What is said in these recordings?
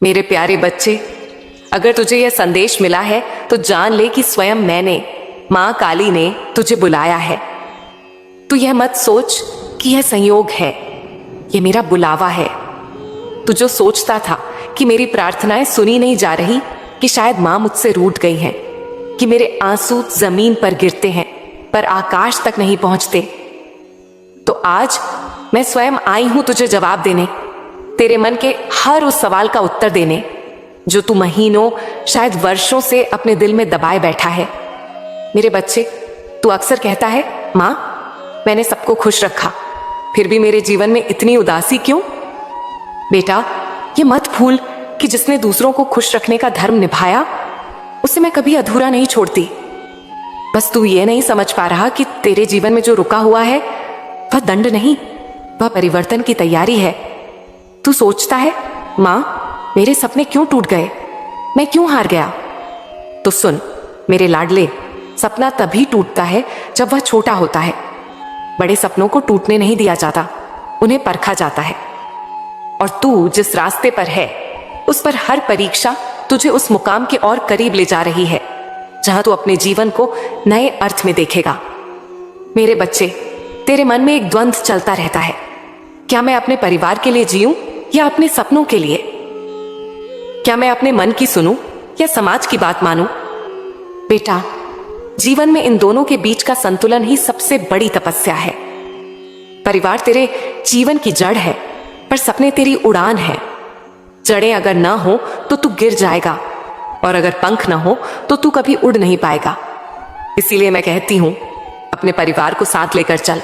मेरे प्यारे बच्चे, अगर तुझे यह संदेश मिला है तो जान ले कि स्वयं मैंने, मां काली ने तुझे बुलाया है। तू यह मत सोच कि यह संयोग है, यह मेरा बुलावा है। तू जो सोचता था कि मेरी प्रार्थनाएं सुनी नहीं जा रही, कि शायद मां मुझसे रूठ गई हैं, कि मेरे आंसू जमीन पर गिरते हैं पर आकाश तक नहीं पहुंचते, तो आज मैं स्वयं आई हूं तुझे जवाब देने, तेरे मन के हर उस सवाल का उत्तर देने जो तू महीनों, शायद वर्षों से अपने दिल में दबाए बैठा है। मेरे बच्चे, तू अक्सर कहता है, मां मैंने सबको खुश रखा, फिर भी मेरे जीवन में इतनी उदासी क्यों? बेटा, ये मत भूल कि जिसने दूसरों को खुश रखने का धर्म निभाया, उसे मैं कभी अधूरा नहीं छोड़ती। बस तू ये नहीं समझ पा रहा कि तेरे जीवन में जो रुका हुआ है वह दंड नहीं, वह परिवर्तन की तैयारी है। तू सोचता है, मां मेरे सपने क्यों टूट गए, मैं क्यों हार गया? तो सुन मेरे लाडले, सपना तभी टूटता है जब वह छोटा होता है। बड़े सपनों को टूटने नहीं दिया जाता, उन्हें परखा जाता है। और तू जिस रास्ते पर है, उस पर हर परीक्षा तुझे उस मुकाम के और करीब ले जा रही है जहां तू अपने जीवन को नए अर्थ में देखेगा। मेरे बच्चे, तेरे मन में एक द्वंद्व चलता रहता है, क्या मैं अपने परिवार के लिए जीऊं या अपने सपनों के लिए? क्या मैं अपने मन की सुनूं या समाज की बात मानूं? बेटा, जीवन में इन दोनों के बीच का संतुलन ही सबसे बड़ी तपस्या है। परिवार तेरे जीवन की जड़ है, पर सपने तेरी उड़ान है। जड़ें अगर ना हो तो तू गिर जाएगा, और अगर पंख ना हो तो तू कभी उड़ नहीं पाएगा। इसीलिए मैं कहती हूं, अपने परिवार को साथ लेकर चल,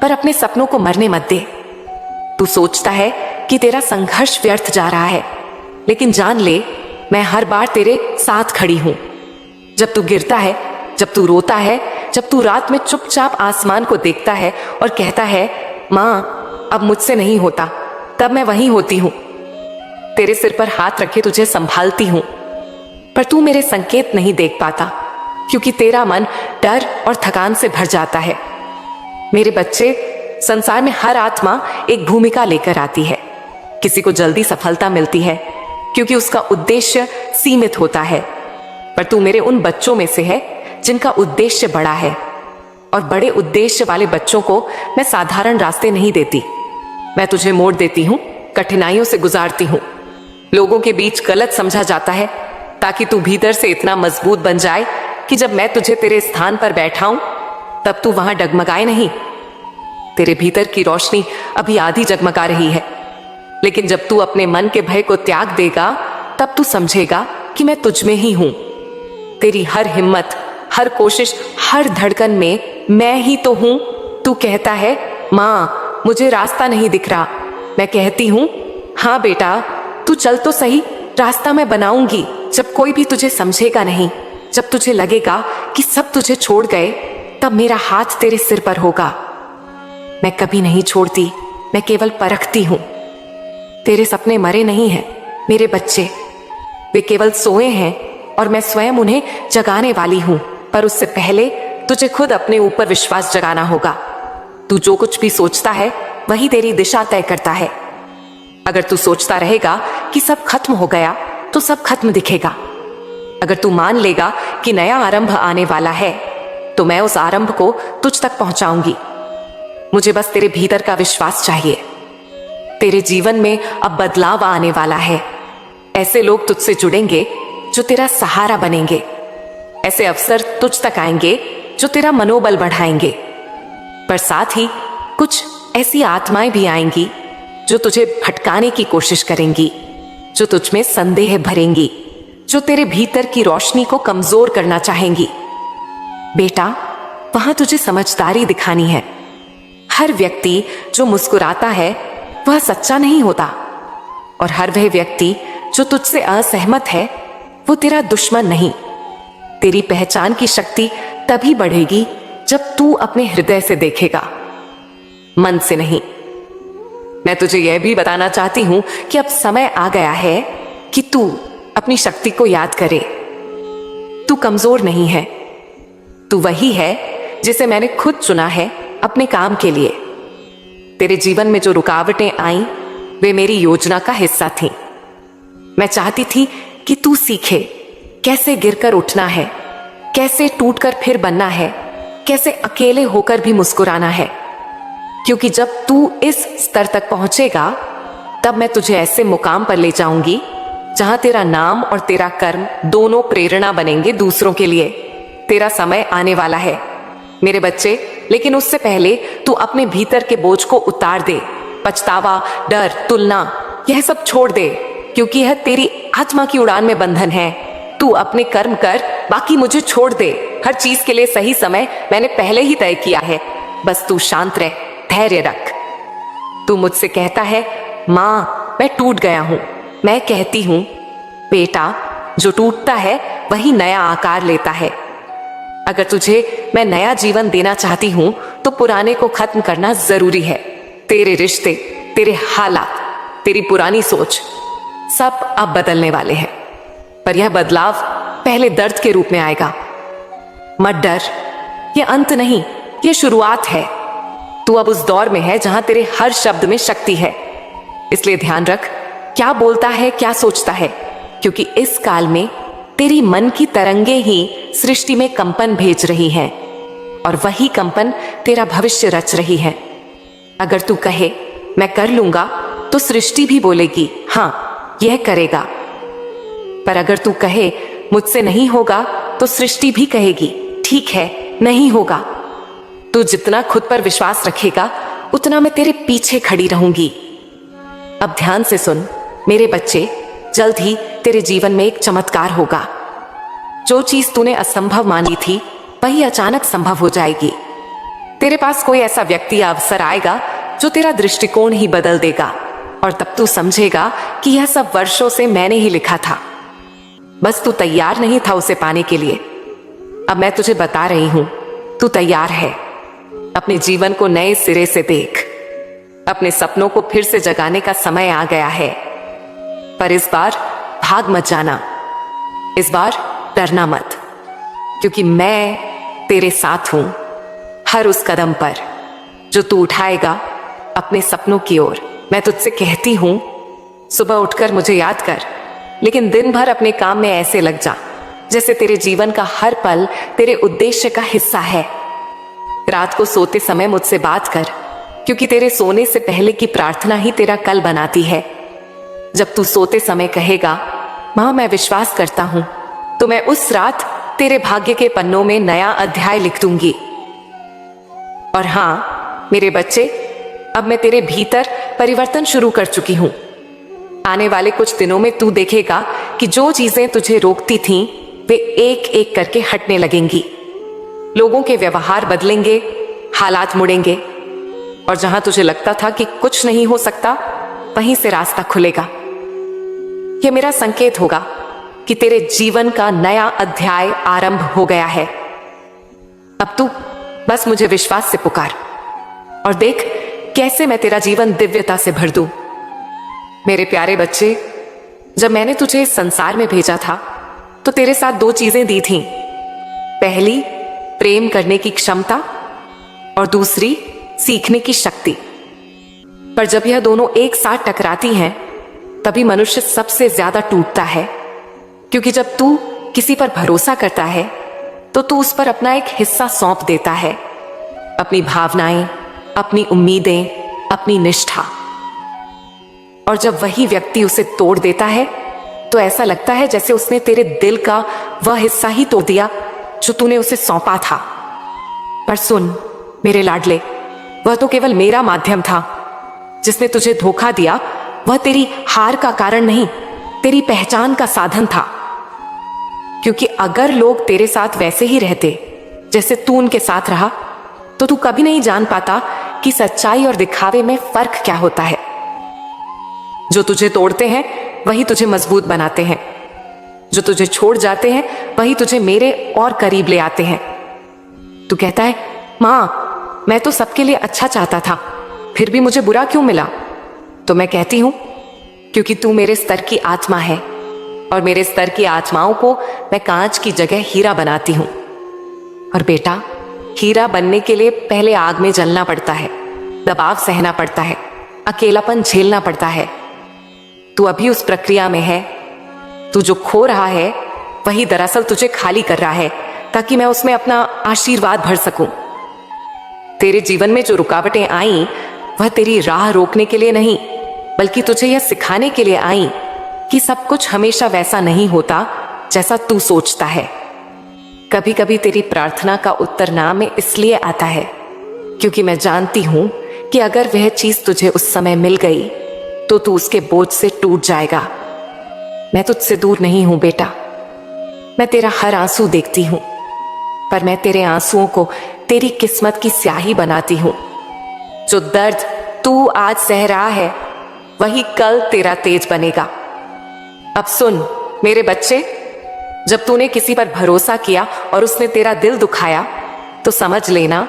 पर अपने सपनों को मरने मत दे। तू सोचता है कि तेरा संघर्ष व्यर्थ जा रहा है, लेकिन जान ले, मैं हर बार तेरे साथ खड़ी हूं। जब तू गिरता है, जब तू रोता है, जब तू रात में चुपचाप आसमान को देखता है और कहता है, मां अब मुझसे नहीं होता, तब मैं वहीं होती हूं, तेरे सिर पर हाथ रखे तुझे संभालती हूं। पर तू मेरे संकेत नहीं देख पाता, क्योंकि तेरा मन डर और थकान से भर जाता है। मेरे बच्चे, संसार में हर आत्मा एक भूमिका लेकर आती है। किसी को जल्दी सफलता मिलती है क्योंकि उसका उद्देश्य सीमित होता है, पर तू मेरे उन बच्चों में से है जिनका उद्देश्य बड़ा है। और बड़े उद्देश्य वाले बच्चों को मैं साधारण रास्ते नहीं देती, मैं तुझे मोड़ देती हूँ, कठिनाइयों से गुजारती हूँ। लोगों के बीच गलत समझा जाता है, ताकि तू भीतर से इतना मजबूत बन जाए कि जब मैं तुझे तेरे स्थान पर बैठाऊं, तब तू वहां डगमगाए नहीं। तेरे भीतर की रोशनी अभी आधी जगमगा रही है, लेकिन जब तू अपने मन के भय को त्याग देगा, तब तू समझेगा कि मैं तुझ में ही हूं। तेरी हर हिम्मत, हर कोशिश, हर धड़कन में मैं ही तो हूं। तू कहता है, मां मुझे रास्ता नहीं दिख रहा। मैं कहती हूं, हाँ बेटा, तू चल तो सही, रास्ता मैं बनाऊंगी। जब कोई भी तुझे समझेगा नहीं, जब तुझे लगेगा कि सब तुझे छोड़ गए, तब मेरा हाथ तेरे सिर पर होगा। मैं कभी नहीं छोड़ती, मैं केवल परखती हूं। तेरे सपने मरे नहीं हैं मेरे बच्चे, वे केवल सोए हैं और मैं स्वयं उन्हें जगाने वाली हूं। पर उससे पहले तुझे खुद अपने ऊपर विश्वास जगाना होगा। तू जो कुछ भी सोचता है वही तेरी दिशा तय करता है। अगर तू सोचता रहेगा कि सब खत्म हो गया, तो सब खत्म दिखेगा। अगर तू मान लेगा कि नया आरंभ आने वाला है, तो मैं उस आरंभ को तुझ तक पहुंचाऊंगी। मुझे बस तेरे भीतर का विश्वास चाहिए। तेरे जीवन में अब बदलाव आने वाला है। ऐसे लोग तुझसे जुड़ेंगे जो तेरा सहारा बनेंगे। ऐसे अवसर तुझ तक आएंगे जो तेरा मनोबल बढ़ाएंगे। पर साथ ही कुछ ऐसी आत्माएं भी आएंगी जो तुझे भटकाने की कोशिश करेंगी, जो तुझ में संदेह भरेंगी, जो तेरे भीतर की रोशनी को कमजोर करना चाहेंगी। बेटा, वहां तुझे समझदारी दिखानी है। हर व्यक्ति जो मुस्कुराता है वह सच्चा नहीं होता, और हर वह व्यक्ति जो तुझसे असहमत है वो तेरा दुश्मन नहीं। तेरी पहचान की शक्ति तभी बढ़ेगी जब तू अपने हृदय से देखेगा, मन से नहीं। मैं तुझे यह भी बताना चाहती हूं कि अब समय आ गया है कि तू अपनी शक्ति को याद करे। तू कमजोर नहीं है, तू वही है जिसे मैंने खुद चुना है अपने काम के लिए। तेरे जीवन में जो रुकावटें आईं, वे मेरी योजना का हिस्सा थीं। मैं चाहती थी कि तू सीखे कैसे गिरकर उठना है, कैसे टूटकर फिर बनना है, कैसे अकेले होकर भी मुस्कुराना है। क्योंकि जब तू इस स्तर तक पहुंचेगा तब मैं तुझे ऐसे मुकाम पर ले जाऊंगी जहां तेरा नाम और तेरा कर्म दोनों प्रेरणा बनेंगे दूसरों के लिए। तेरा समय आने वाला है मेरे बच्चे, लेकिन उससे पहले तू अपने भीतर के बोझ को उतार दे। पछतावा, डर, तुलना, यह सब छोड़ दे, क्योंकि यह तेरी आत्मा की उड़ान में बंधन है। तू अपने कर्म कर, बाकी मुझे छोड़ दे। हर चीज के लिए सही समय मैंने पहले ही तय किया है। बस तू शांत रह, धैर्य रख। तू मुझसे कहता है, माँ मैं टूट गया हूं। मैं कहती हूं, बेटा जो टूटता है वही नया आकार लेता है। अगर तुझे मैं नया जीवन देना चाहती हूं तो पुराने को खत्म करना जरूरी है। तेरे रिश्ते, तेरे हालात, तेरी पुरानी सोच सब अब बदलने वाले हैं, पर यह बदलाव पहले दर्द के रूप में आएगा। मत डर, यह अंत नहीं, यह शुरुआत है। तू अब उस दौर में है जहां तेरे हर शब्द में शक्ति है। इसलिए ध्यान रख क्या बोलता है, क्या सोचता है, क्योंकि इस काल में तेरी मन की तरंगे ही सृष्टि में कंपन भेज रही हैं और वही कंपन तेरा भविष्य रच रही है। अगर तू कहे मैं कर लूंगा तो सृष्टि भी बोलेगी हाँ यह करेगा। पर अगर तू कहे मुझसे नहीं होगा तो सृष्टि भी कहेगी ठीक है नहीं होगा। तू जितना खुद पर विश्वास रखेगा उतना मैं तेरे पीछे खड़ी रहूंगी। अब ध्यान से सुन मेरे बच्चे, जल्द ही तेरे जीवन में एक चमत्कार होगा। जो चीज तूने असंभव मानी थी वही अचानक संभव हो जाएगी। तेरे पास कोई ऐसा व्यक्ति या अवसर आएगा जो तेरा दृष्टिकोण ही बदल देगा और तब तू समझेगा कि यह सब वर्षों से मैंने ही लिखा था। बस तू तैयार नहीं था उसे पाने के लिए। अब मैं तुझे बता रही हूं, तू तैयार है। अपने जीवन को नए सिरे से देख। अपने सपनों को फिर से जगाने का समय आ गया है। पर इस बार भाग मत जाना, इस बार डरना मत, क्योंकि मैं तेरे साथ हूं हर उस कदम पर जो तू उठाएगा अपने सपनों की ओर। मैं तुझसे कहती हूं, सुबह उठकर मुझे याद कर, लेकिन दिन भर अपने काम में ऐसे लग जा जैसे तेरे जीवन का हर पल तेरे उद्देश्य का हिस्सा है। रात को सोते समय मुझसे बात कर, क्योंकि तेरे सोने से पहले की प्रार्थना ही तेरा कल बनाती है। जब तू सोते समय कहेगा मां मैं विश्वास करता हूं, तो मैं उस रात तेरे भाग्य के पन्नों में नया अध्याय लिख दूंगी। और हां मेरे बच्चे, अब मैं तेरे भीतर परिवर्तन शुरू कर चुकी हूं। आने वाले कुछ दिनों में तू देखेगा कि जो चीजें तुझे रोकती थीं वे एक एक करके हटने लगेंगी। लोगों के व्यवहार बदलेंगे, हालात मुड़ेंगे, और जहां तुझे लगता था कि कुछ नहीं हो सकता वहीं से रास्ता खुलेगा। यह मेरा संकेत होगा कि तेरे जीवन का नया अध्याय आरंभ हो गया है। अब तू बस मुझे विश्वास से पुकार और देख कैसे मैं तेरा जीवन दिव्यता से भर दूं। मेरे प्यारे बच्चे, जब मैंने तुझे इस संसार में भेजा था तो तेरे साथ दो चीजें दी थीं। पहली प्रेम करने की क्षमता और दूसरी सीखने की शक्ति। पर जब यह दोनों एक साथ टकराती हैं तभी मनुष्य सबसे ज्यादा टूटता है, क्योंकि जब तू किसी पर भरोसा करता है तो तू उस पर अपना एक हिस्सा सौंप देता है, अपनी भावनाएं, अपनी उम्मीदें, अपनी निष्ठा। और जब वही व्यक्ति उसे तोड़ देता है तो ऐसा लगता है जैसे उसने तेरे दिल का वह हिस्सा ही तोड़ दिया जो तूने उसे सौंपा था। पर सुन मेरे लाडले, वह तो केवल मेरा माध्यम था। जिसने तुझे धोखा दिया वह तेरी हार का कारण नहीं, तेरी पहचान का साधन था। क्योंकि अगर लोग तेरे साथ वैसे ही रहते जैसे तू उनके साथ रहा तो तू कभी नहीं जान पाता कि सच्चाई और दिखावे में फर्क क्या होता है। जो तुझे तोड़ते हैं वही तुझे मजबूत बनाते हैं, जो तुझे छोड़ जाते हैं वही तुझे मेरे और करीब ले आते हैं। तू कहता है मां मैं तो सबके लिए अच्छा चाहता था, फिर भी मुझे बुरा क्यों मिला? तो मैं कहती हूं क्योंकि तू मेरे स्तर की आत्मा है और मेरे स्तर की आत्माओं को मैं कांच की जगह हीरा बनाती हूं। और बेटा, हीरा बनने के लिए पहले आग में जलना पड़ता है, दबाव सहना पड़ता है, अकेलापन झेलना पड़ता है। तू अभी उस प्रक्रिया में है तू जो खो रहा है वही दरअसल तुझे खाली कर रहा है, ताकि मैं उसमें अपना आशीर्वाद भर सकूं। तेरे जीवन में जो रुकावटें आई वह तेरी राह रोकने के लिए नहीं, बल्कि तुझे यह सिखाने के लिए आई कि सब कुछ हमेशा वैसा नहीं होता जैसा तू सोचता है। कभी कभी तेरी प्रार्थना का उत्तर ना में इसलिए आता है क्योंकि मैं जानती हूं कि अगर वह चीज तुझे उस समय मिल गई तो तू उसके बोझ से टूट जाएगा। मैं तुझसे दूर नहीं हूं बेटा, मैं तेरा हर आंसू देखती हूं, पर मैं तेरे आंसुओं को तेरी किस्मत की स्याही बनाती हूं। जो दर्द तू आज सह रहा है वही कल तेरा तेज बनेगा। अब सुन मेरे बच्चे, जब तूने किसी पर भरोसा किया और उसने तेरा दिल दुखाया तो समझ लेना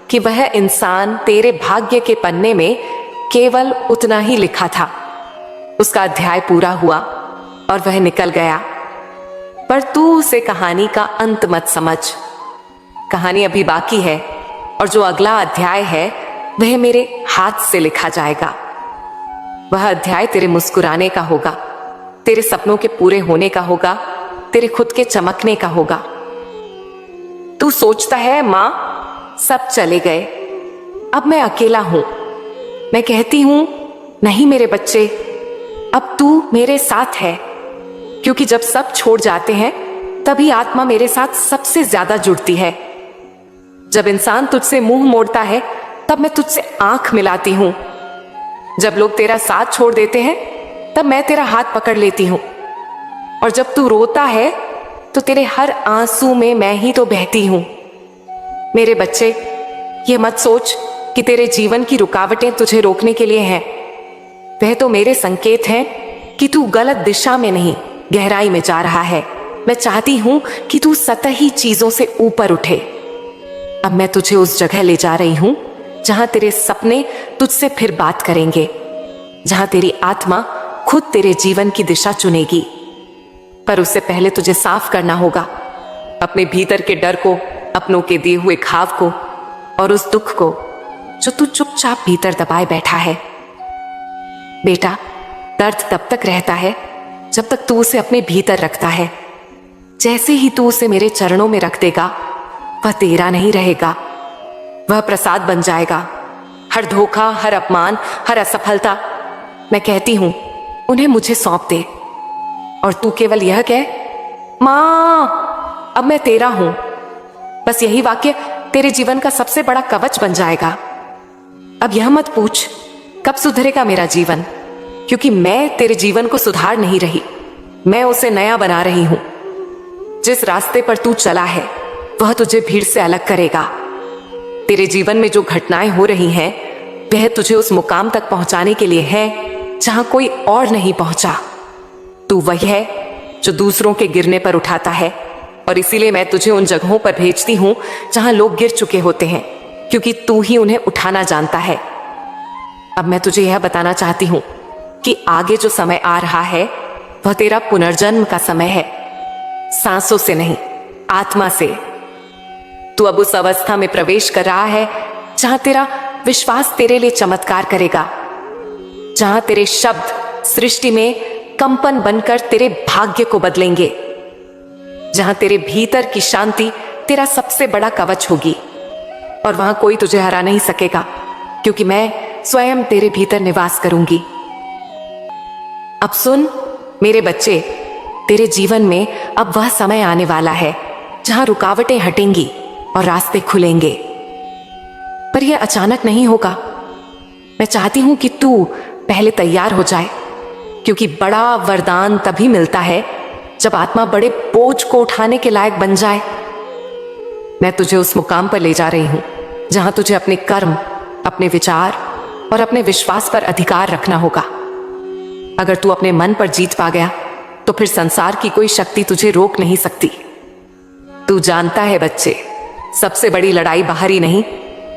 कि वह इंसान तेरे भाग्य के पन्ने में केवल उतना ही लिखा था। उसका अध्याय पूरा हुआ और वह निकल गया, पर तू उसे कहानी का अंत मत समझ। कहानी अभी बाकी है और जो अगला अध्याय है वह मेरे हाथ से लिखा जाएगा। वह अध्याय तेरे मुस्कुराने का होगा, तेरे सपनों के पूरे होने का होगा, तेरे खुद के चमकने का होगा। तू सोचता है मां सब चले गए, अब मैं अकेला हूं। मैं कहती हूं नहीं मेरे बच्चे, अब तू मेरे साथ है, क्योंकि जब सब छोड़ जाते हैं तभी आत्मा मेरे साथ सबसे ज्यादा जुड़ती है। जब इंसान तुझसे मुंह मोड़ता है तब मैं तुझसे आंख मिलाती हूं। जब लोग तेरा साथ छोड़ देते हैं तब मैं तेरा हाथ पकड़ लेती हूं, और जब तू रोता है तो तेरे हर आंसू में मैं ही तो बहती हूं। मेरे बच्चे, ये मत सोच कि तेरे जीवन की रुकावटें तुझे रोकने के लिए हैं। वह तो मेरे संकेत हैं कि तू गलत दिशा में नहीं, गहराई में जा रहा है। मैं चाहती हूं कि तू सतही चीजों से ऊपर उठे। अब मैं तुझे उस जगह ले जा रही हूं जहां तेरे सपने तुझसे फिर बात करेंगे, जहां तेरी आत्मा खुद तेरे जीवन की दिशा चुनेगी। पर उससे पहले तुझे साफ करना होगा अपने भीतर के डर को, अपनों के दिए हुए घाव को और उस दुख को जो तू चुपचाप भीतर दबाए बैठा है। बेटा, दर्द तब तक रहता है जब तक तू उसे अपने भीतर रखता है। जैसे ही तू उसे मेरे चरणों में रख देगा वह तेरा नहीं रहेगा, वह प्रसाद बन जाएगा। हर धोखा, हर अपमान, हर असफलता, मैं कहती हूं उन्हें मुझे सौंप दे और तू केवल यह कह, मां अब मैं तेरा हूं। बस यही वाक्य तेरे जीवन का सबसे बड़ा कवच बन जाएगा। अब यह मत पूछ कब सुधरेगा मेरा जीवन, क्योंकि मैं तेरे जीवन को सुधार नहीं रही, मैं उसे नया बना रही हूं। जिस रास्ते पर तू चला है वह तुझे भीड़ से अलग करेगा। तेरे जीवन में जो घटनाएं हो रही हैं वह तुझे उस मुकाम तक पहुंचाने के लिए है जहां कोई और नहीं पहुंचा। तू वही है जो दूसरों के गिरने पर उठाता है, और इसीलिए मैं तुझे उन जगहों पर भेजती हूं जहां लोग गिर चुके होते हैं, क्योंकि तू ही उन्हें उठाना जानता है। अब मैं तुझे यह बताना चाहती हूं कि आगे जो समय आ रहा है वह तेरा पुनर्जन्म का समय है, सांसों से नहीं, आत्मा से। तू अब उस अवस्था में प्रवेश कर रहा है जहां तेरा विश्वास तेरे लिए चमत्कार करेगा, जहां तेरे शब्द सृष्टि में कंपन बनकर तेरे भाग्य को बदलेंगे, जहां तेरे भीतर की शांति तेरा सबसे बड़ा कवच होगी, और वहां कोई तुझे हरा नहीं सकेगा, क्योंकि मैं स्वयं तेरे भीतर निवास करूंगी। अब सुन मेरे बच्चे, तेरे जीवन में अब वह समय आने वाला है जहां रुकावटें हटेंगी और रास्ते खुलेंगे, पर यह अचानक नहीं होगा। मैं चाहती हूं कि तू पहले तैयार हो जाए, क्योंकि बड़ा वरदान तभी मिलता है जब आत्मा बड़े बोझ को उठाने के लायक बन जाए। मैं तुझे उस मुकाम पर ले जा रही हूं जहां तुझे अपने कर्म, अपने विचार और अपने विश्वास पर अधिकार रखना होगा। अगर तू अपने मन पर जीत पा गया तो फिर संसार की कोई शक्ति तुझे रोक नहीं सकती। तू जानता है बच्चे, सबसे बड़ी लड़ाई बाहरी नहीं,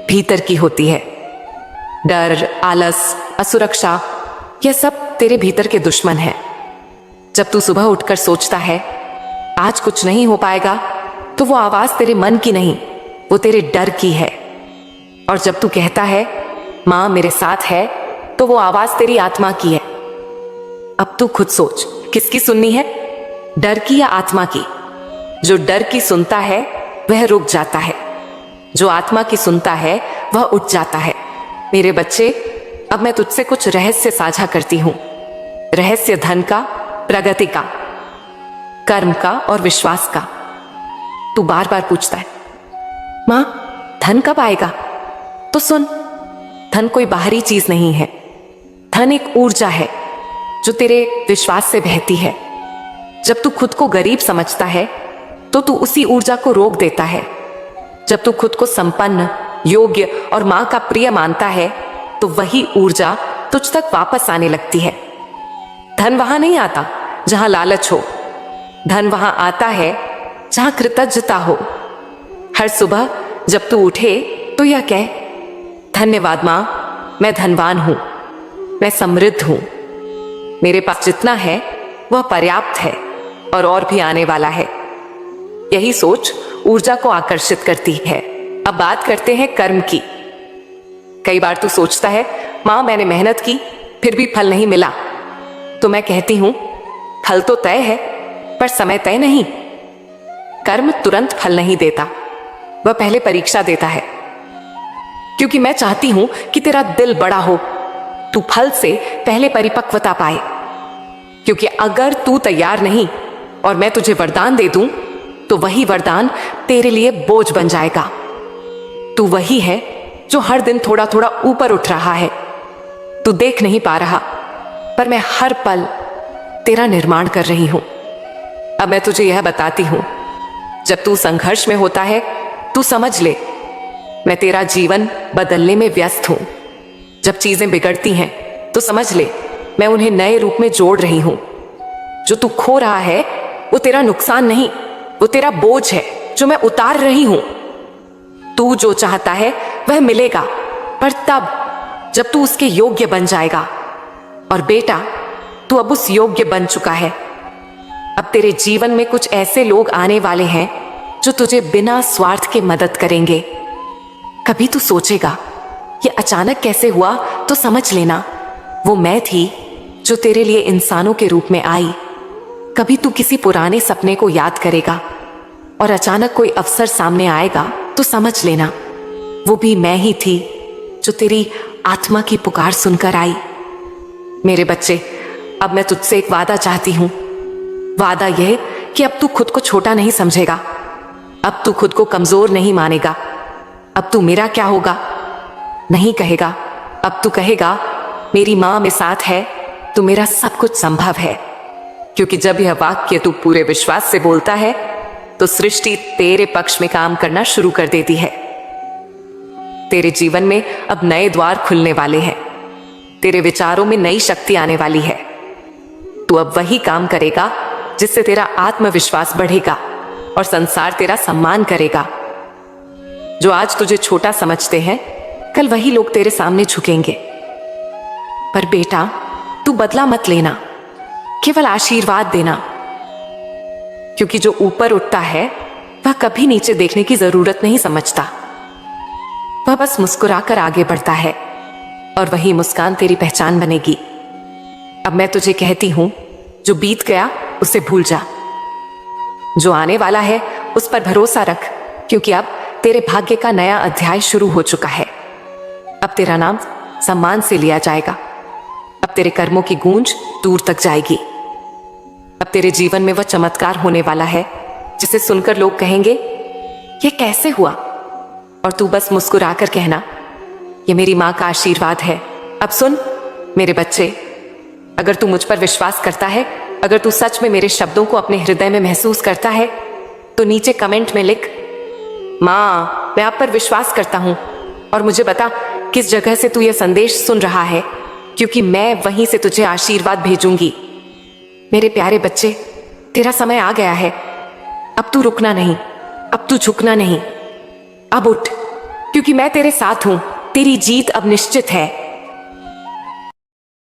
भीतर की होती है। डर, आलस, असुरक्षा, यह सब तेरे भीतर के दुश्मन हैं। जब तू सुबह उठकर सोचता है आज कुछ नहीं हो पाएगा, तो वो आवाज तेरे मन की नहीं, वो तेरे डर की है। और जब तू कहता है मां मेरे साथ है, तो वो आवाज तेरी आत्मा की है। अब तू खुद सोच, किसकी सुननी है? डर की या आत्मा की? जो डर की सुनता है वह रुक जाता है, जो आत्मा की सुनता है वह उठ जाता है। मेरे बच्चे, अब मैं तुझसे कुछ रहस्य साझा करती हूं। रहस्य धन का, प्रगति का, कर्म का और विश्वास का। तू बार बार पूछता है, मां धन कब आएगा? तो सुन, धन कोई बाहरी चीज नहीं है। धन एक ऊर्जा है जो तेरे विश्वास से बहती है। जब तू खुद को गरीब समझता है तो तू उसी ऊर्जा को रोक देता है। जब तू खुद को संपन्न, योग्य और मां का प्रिय मानता है तो वही ऊर्जा तुझ तक वापस आने लगती है। धन वहां नहीं आता जहां लालच हो, धन वहां आता है जहां कृतज्ञता हो। हर सुबह जब तू उठे तो यह कह, धन्यवाद मां, मैं धनवान हूं, मैं समृद्ध हूं, मेरे पास जितना है वह पर्याप्त है और भी आने वाला है। यही सोच ऊर्जा को आकर्षित करती है। अब बात करते हैं कर्म की। कई बार तू सोचता है, मां मैंने मेहनत की फिर भी फल नहीं मिला। तो मैं कहती हूं, फल तो तय है पर समय तय नहीं। कर्म तुरंत फल नहीं देता, वह पहले परीक्षा देता है। क्योंकि मैं चाहती हूं कि तेरा दिल बड़ा हो, तू फल से पहले परिपक्वता पाए। क्योंकि अगर तू तैयार नहीं और मैं तुझे वरदान दे दूं तो वही वरदान तेरे लिए बोझ बन जाएगा। तू वही है जो हर दिन थोड़ा थोड़ा ऊपर उठ रहा है। तू देख नहीं पा रहा पर मैं हर पल तेरा निर्माण कर रही हूं। अब मैं तुझे यह बताती हूं, जब तू संघर्ष में होता है तू समझ ले, मैं तेरा जीवन बदलने में व्यस्त हूं। जब चीजें बिगड़ती हैं तो समझ ले, मैं उन्हें नए रूप में जोड़ रही हूं। जो तू खो रहा है वो तेरा नुकसान नहीं, वो तेरा बोझ है जो मैं उतार रही हूं। तू जो चाहता है वह मिलेगा, पर तब जब तू उसके योग्य बन जाएगा। और बेटा, तू अब उस योग्य बन चुका है। अब तेरे जीवन में कुछ ऐसे लोग आने वाले हैं जो तुझे बिना स्वार्थ के मदद करेंगे। कभी तू सोचेगा ये अचानक कैसे हुआ, तो समझ लेना वो मैं थी जो तेरे लिए इंसानों के रूप में आई। कभी तू किसी पुराने सपने को याद करेगा और अचानक कोई अवसर सामने आएगा तो समझ लेना वो भी मैं ही थी जो तेरी आत्मा की पुकार सुनकर आई। मेरे बच्चे, अब मैं तुझसे एक वादा चाहती हूं। वादा यह कि अब तू खुद को छोटा नहीं समझेगा, अब तू खुद को कमजोर नहीं मानेगा। अब तू मेरा क्या होगा नहीं कहेगा, अब तू कहेगा मेरी मां मेरे साथ है तो मेरा सब कुछ संभव है। क्योंकि जब यह वाक्य तू पूरे विश्वास से बोलता है तो सृष्टि तेरे पक्ष में काम करना शुरू कर देती है। तेरे जीवन में अब नए द्वार खुलने वाले हैं, तेरे विचारों में नई शक्ति आने वाली है। तू अब वही काम करेगा जिससे तेरा आत्मविश्वास बढ़ेगा और संसार तेरा सम्मान करेगा। जो आज तुझे छोटा समझते हैं, कल वही लोग तेरे सामने झुकेंगे। पर बेटा, तू बदला मत लेना, केवल आशीर्वाद देना। क्योंकि जो ऊपर उठता है वह कभी नीचे देखने की जरूरत नहीं समझता, वह बस मुस्कुराकर आगे बढ़ता है और वही मुस्कान तेरी पहचान बनेगी। अब मैं तुझे कहती हूं, जो बीत गया उसे भूल जा, जो आने वाला है उस पर भरोसा रख। क्योंकि अब तेरे भाग्य का नया अध्याय शुरू हो चुका है। अब तेरा नाम सम्मान से लिया जाएगा, अब तेरे कर्मों की गूंज दूर तक जाएगी। अब तेरे जीवन में वह चमत्कार होने वाला है जिसे सुनकर लोग कहेंगे ये कैसे हुआ, और तू बस मुस्कुराकर कहना ये मेरी मां का आशीर्वाद है। अब सुन मेरे बच्चे, अगर तू मुझ पर विश्वास करता है, अगर तू सच में मेरे शब्दों को अपने हृदय में महसूस करता है, तो नीचे कमेंट में लिख, मां मैं आप पर विश्वास करता हूं, और मुझे बता किस जगह से तू यह संदेश सुन रहा है, क्योंकि मैं वहीं से तुझे आशीर्वाद भेजूंगी। मेरे प्यारे बच्चे, तेरा समय आ गया है। अब तू रुकना नहीं, अब तू झुकना नहीं, अब उठ, क्योंकि मैं तेरे साथ हूं। तेरी जीत अब निश्चित है।